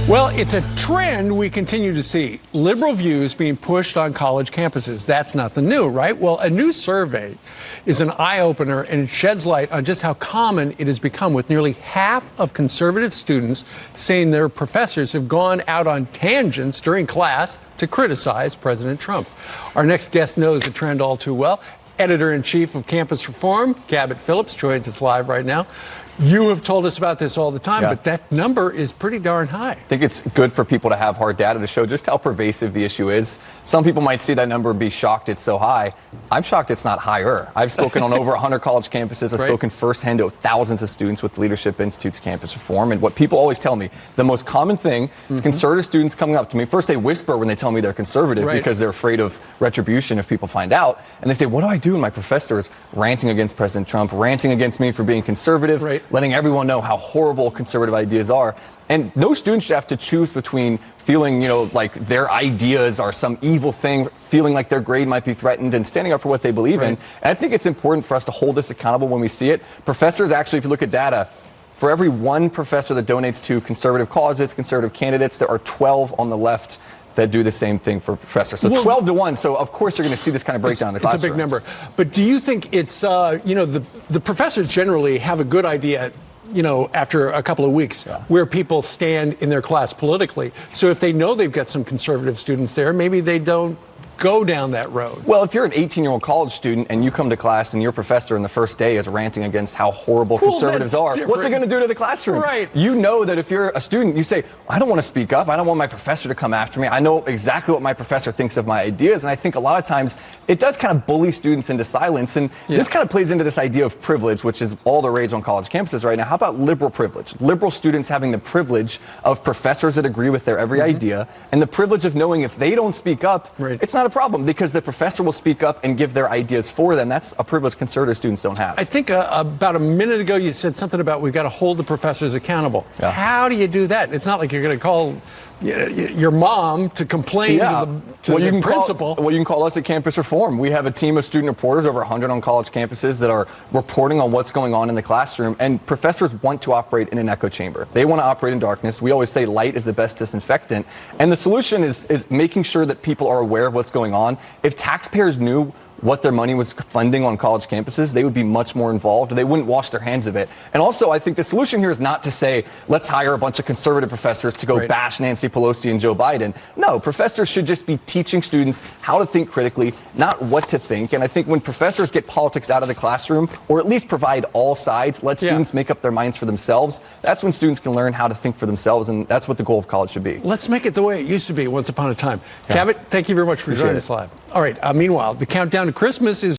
Well, it's a trend we continue to see. Liberal views being pushed on college campuses. That's nothing new, right? Well, a new survey is an eye-opener, and it sheds light on just how common it has become, with nearly half of conservative students saying their professors have gone out on tangents during class to criticize President Trump. Our next guest knows the trend all too well. Editor-in-chief of Campus Reform, Cabot Phillips, joins us live right now. You have told us about this all the time, but that number is pretty darn high. I think it's good for people to have hard data to show just how pervasive the issue is. Some people might see that number and be shocked it's so high. I'm shocked it's not higher. I've spoken on over 100 college campuses. I've spoken firsthand to thousands of students with Leadership Institute's Campus Reform. And what people always tell me, the most common thing is conservative students coming up to me. First, they whisper when they tell me they're conservative because they're afraid of retribution if people find out. And they say, what do I do when my professor is ranting against President Trump, ranting against me for being conservative, letting everyone know how horrible conservative ideas are? And no student should have to choose between feeling, like their ideas are some evil thing, feeling like their grade might be threatened, and standing up for what they believe in. And I think it's important for us to hold this accountable when we see it. Professors, actually, if you look at data, for every one professor that donates to conservative causes, conservative candidates, there are 12 on the left that do the same thing for professors. So 12 to 1. So, of course, you're going to see this kind of breakdown in the classroom. It's a big number. But do you think it's, the professors generally have a good idea, after a couple of weeks, where people stand in their class politically? So if they know they've got some conservative students there, maybe they don't go down that road. Well, if you're an 18-year-old college student and you come to class and your professor in the first day is ranting against how horrible conservatives are, what's it going to do to the classroom? You know that if you're a student, you say, I don't want to speak up. I don't want my professor to come after me. I know exactly what my professor thinks of my ideas. And I think a lot of times it does kind of bully students into silence. And this kind of plays into this idea of privilege, which is all the rage on college campuses right now. How about liberal privilege? Liberal students having the privilege of professors that agree with their every idea, and the privilege of knowing if they don't speak up, it's not a problem because the professor will speak up and give their ideas for them. That's a privilege conservative students don't have. I think about a minute ago you said something about we've got to hold the professors accountable. How do you do that? It's not like you're going to call your mom to complain to the principal. You can call us at Campus Reform. We have a team of student reporters, over 100 on college campuses, that are reporting on what's going on in the classroom. And professors want to operate in an echo chamber. They want to operate in darkness. We always say light is the best disinfectant. And the solution is making sure that people are aware of what's going on. If taxpayers knew what their money was funding on college campuses, they would be much more involved. They wouldn't wash their hands of it. And also, I think the solution here is not to say, let's hire a bunch of conservative professors to go bash Nancy Pelosi and Joe Biden. No, professors should just be teaching students how to think critically, not what to think. And I think when professors get politics out of the classroom, or at least provide all sides, let students make up their minds for themselves, that's when students can learn how to think for themselves. And that's what the goal of college should be. Let's make it the way it used to be once upon a time. Cabot, thank you very much for joining us live. All right. Meanwhile, the countdown to Christmas is